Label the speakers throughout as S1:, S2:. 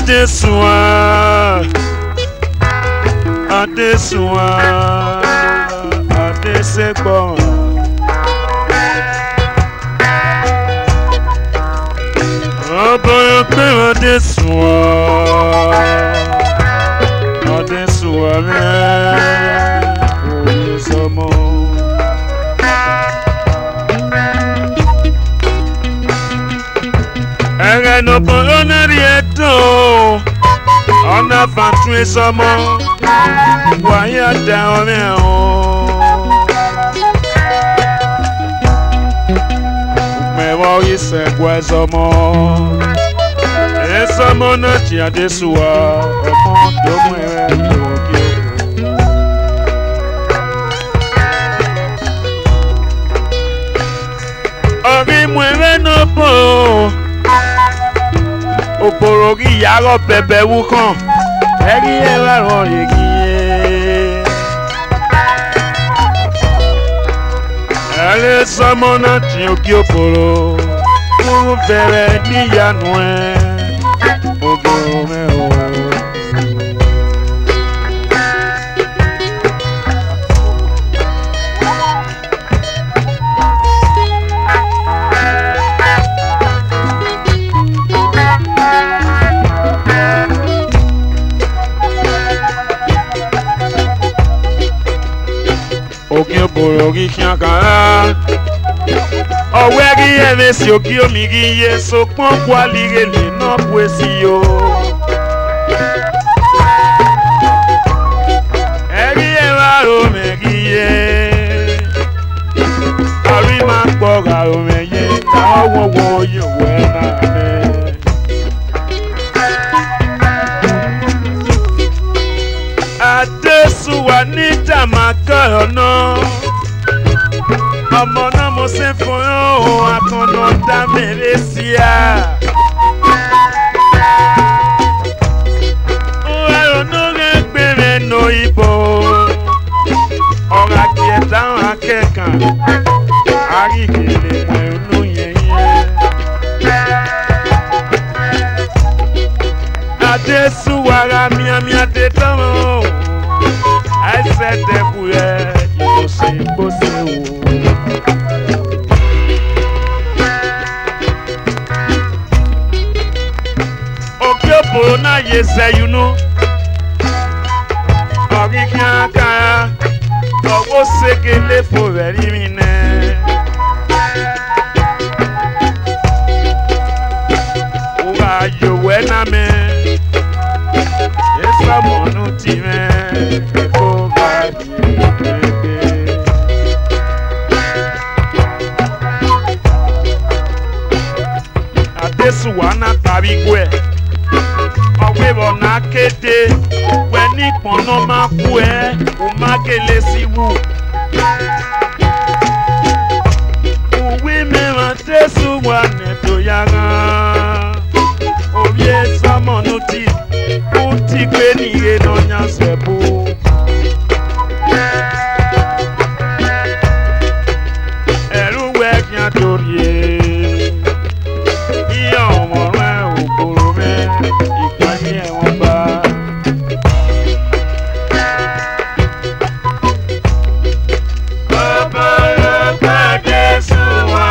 S1: Adesua, Adesua, Adesegbo. Aboyo pe Adesua, Adesua re, oye somo. Ere no polo rieto, ona fantwe somo, waya da ome o. Mewo ise gwe somo, e somo na ti Adesua, omo do mwe yogi. Ori mwe no po. Oporogi yaro bebe wukan eri era ron yegiye ale samona ti oki oporo furu bere ni yanu ogo me o Oki oporogi kiankara Owegi evesi oki omigi ye so pon kwa ligele no kwesi yo Eri ewaro megi ye Ari ma gboga o meye ta owo ye we na me Adesua ni Jamaica no Ọmọ náà mo ṣe fún yóò akànnà dá mèrè sí à. Ọ̀rọ̀ rẹ̀ gbèrè nù ìbò. Ọ̀rọ̀ àkì ẹ̀dá akẹ́kàn. Àríkèlè mọ̀ inú yẹ̀yẹ́. Adesua ra miami adetọ́rọ̀. Àìsẹ̀ dẹ́kun rẹ̀ ìbòsè ìbòsè wò. Na yese you know Origian kaya Owo sekele for very mine Owa yo wena me Esa monu ti me Eko gadi Adesua na tabigwe Ọ̀wẹ́rọ̀ náà kéde wẹ́ ní ìpọ̀nà máa kú ẹ́ o máa gèlè sí wù. Òwe mìíràn tẹ̀sùn wà nẹ̀tò yàrá. Orí ẹ̀ sámọ̀nù tí ó ti gbé nìyé náà yàn sẹ́bù. Ẹ̀rù wẹ̀ kí á torí ẹ̀. Ìyá ọmọ rẹ̀ ò kúrò mẹ́.
S2: Adesua,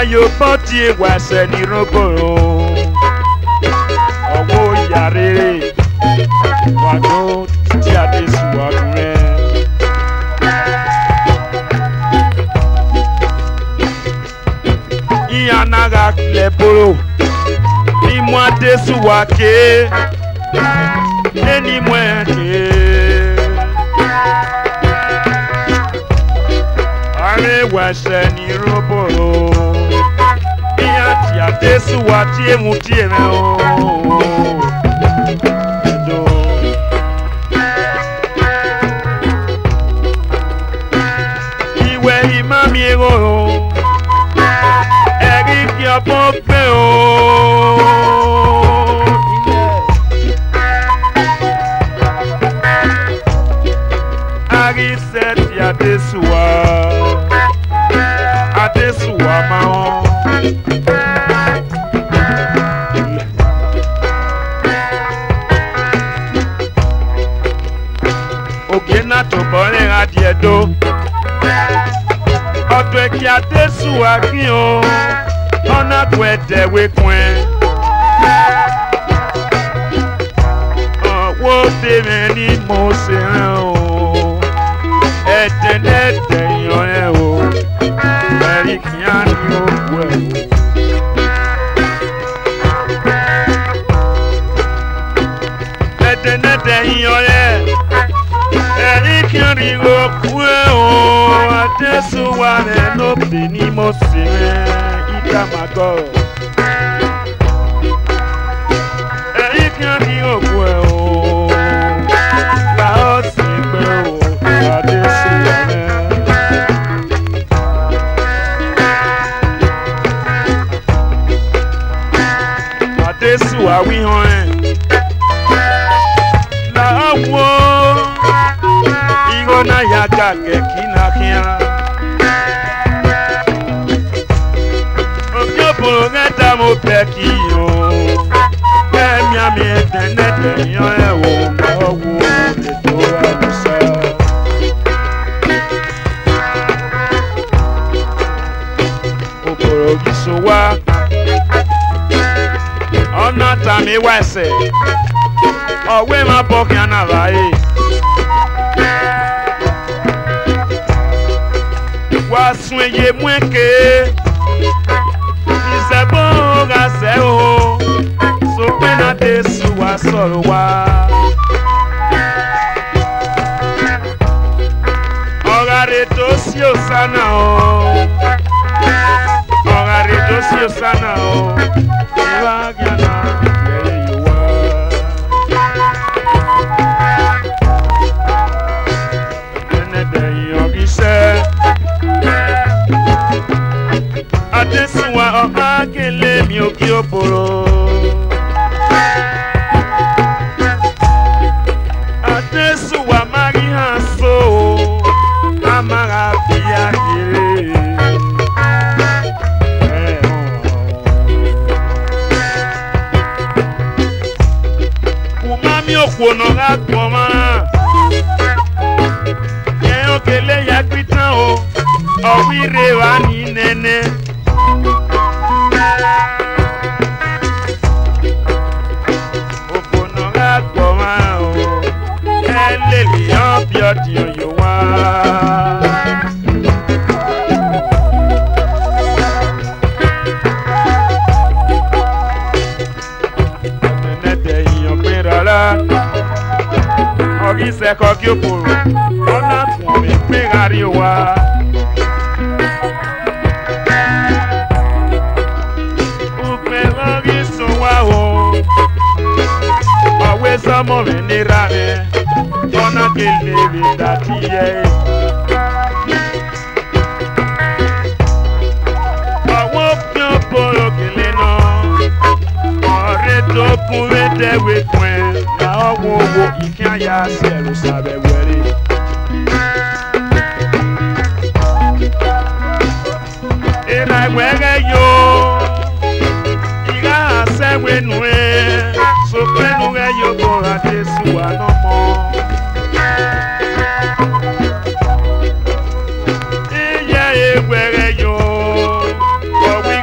S1: yo poti wase ni roboro owo yare wado ti adesu adure iyanaga leboro ni mo adesu wake eni mweke are wase ni roboro iya ti adesu wa ti emu ti eme o edo iwe imami ego eri ki obo pe o ari set ya desuwa adesuwa ma o ogena to bore adiedo odo eki adesuwa ki o ona kwede we kwen wo de me ni mo se o etenete yo e o eri kiani o we etenete yo e eri kiani o we o adesuwa ne no be ni mo se Mago Eri kiani ogwe o La osigbe o Adesuwa me Adesuwa wi hon La awo Igo na yaga ke kinakia Ngeta mo peki yo Emi ami etenete yo ewo Mawo eto alusa Okoro gisowa Ona tami wese Owe ma boki anavae Waswe ye mweke Isebo gase o so pena desu wa soro wa Ogare dosi osana o Ogare dosi osana o Iwa gyana yeye yuwa Enede yogise Adesuwa okakele mi oki oporo Adesuwa mari haso Amara biya kere Umami okwono ga gboma Yen okele ya kwitan o Owire wa ni nene Okonoga gboma o Eleli yon bioti yo wa Enete yon perala Ogi seko ki oporo Ona fun mi pegari wa Some men ni rare, ona kele vidatiye. Awo pio polo kele no, ore to kuwe de we kwen, na owo wo ikan ya selo sabe were. Era wege yo, iga se we nwe. So penu ge yo go Adesuwa no mo Iye egwere yo But we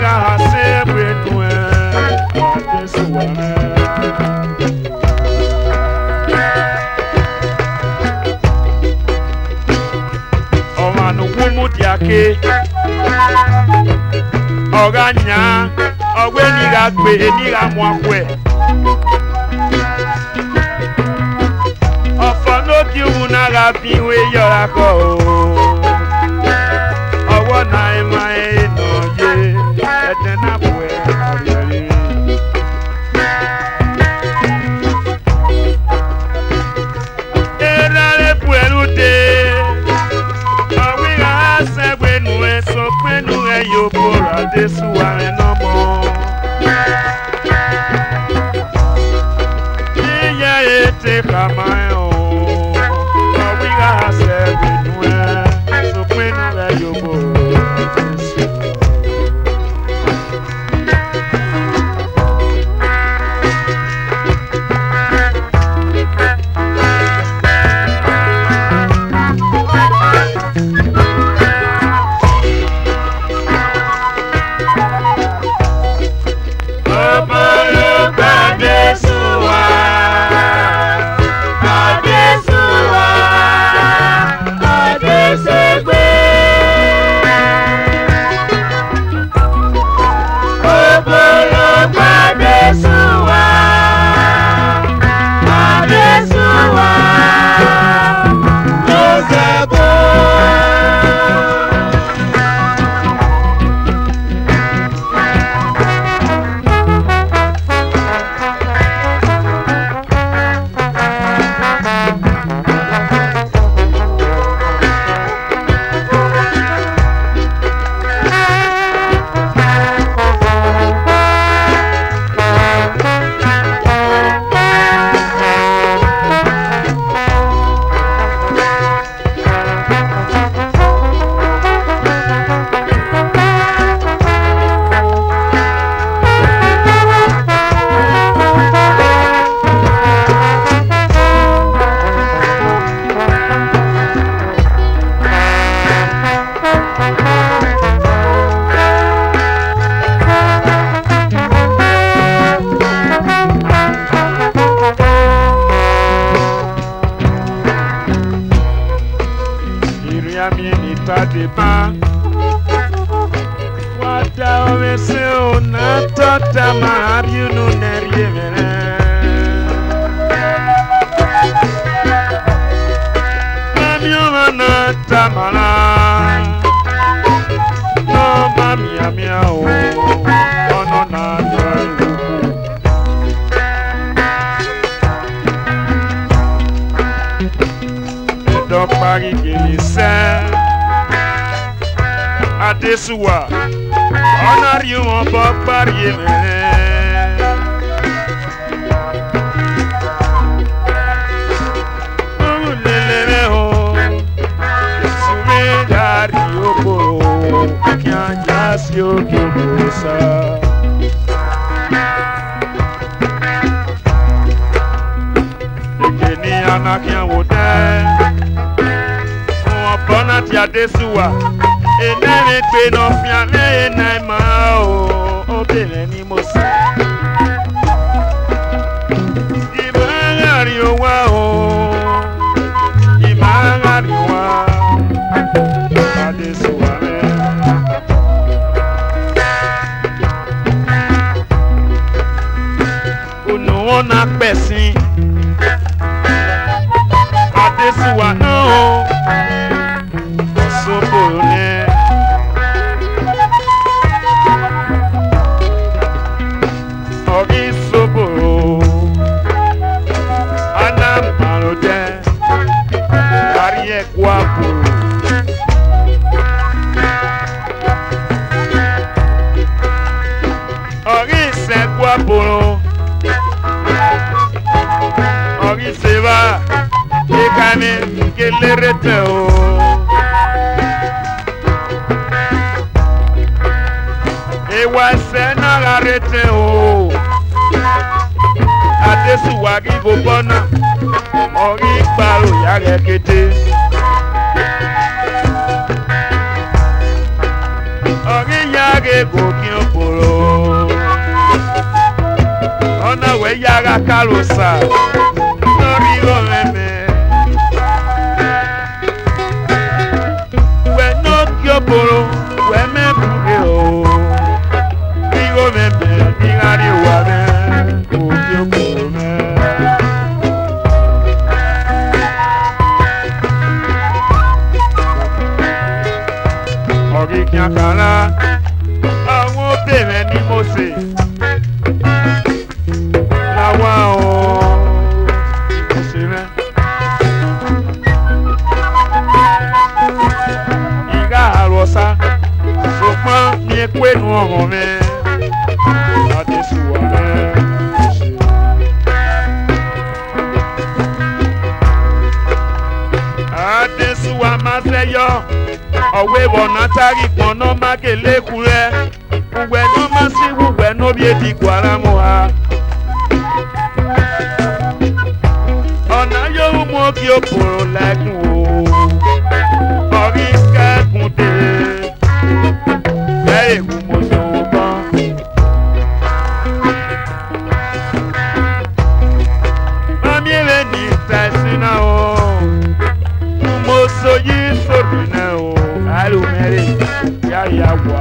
S1: Oganya, ogwe niga gbe niga mwakwe. Ofano ki unaga biwe yorako. Owo na ema eno ye, etena bwe oriari. Era le puerute, awiga se bueno eso kwenu yo pora de suare no mo. Iya ete kamayo, awiga se bueno eso kwenu yo pora. Wata omese ona tota mariu no nerievere. Mamio mana tamala, no mamia mia o, ono na neriu. Do pari gelisa. Adesuwa, onari won bo pari me. Lele ho, sume dari oko, kianya si okiosa. Ekeni anakia wode, won bona ti adesuwa. Enere pe no fiale na ma o obere ni mo se. Imangari owa o, imangari wa, adesuwa me. Unu ona pesin, adesuwa no, osoporo ne. Ori se va, e kane ke le rete o. E wa se na la rete o. Adesu wa ki go bona, ori paro ya rekete. Ori ya ge go ki oporo. Ona we yaga kalusa nori o meme we no kyoporo Weme buge o. Igo meme, ingari wame. Okyo kume. Ogi kiakala. Àwọn obìnrin ni mo ṣe. Láwa o. Ìkùsì rẹ̀. Ìgá àròsá. Ṣùgbọ́n mi pé nu ọ̀rọ̀ mi. Adéṣùwà rẹ̀ ṣe. Adéṣùwà máa fẹ́ yọ. Ọ̀wé wọ̀nà tari pọ̀nà mákèlé kurẹ́. Uwe no masi uwe no biedi kwaramu ha. Ọ̀nà yóò mú kí o pòrò lẹ́kùn o. Ọ̀rí kẹ́kùn dé. Bẹ́ẹ̀ èkú mo ṣòwò kan. Mami rẹ̀ ní tẹ̀sí náà o. Mo so yí sóbì náà o. Àlùmẹ́rẹ̀ yá ìyá wà.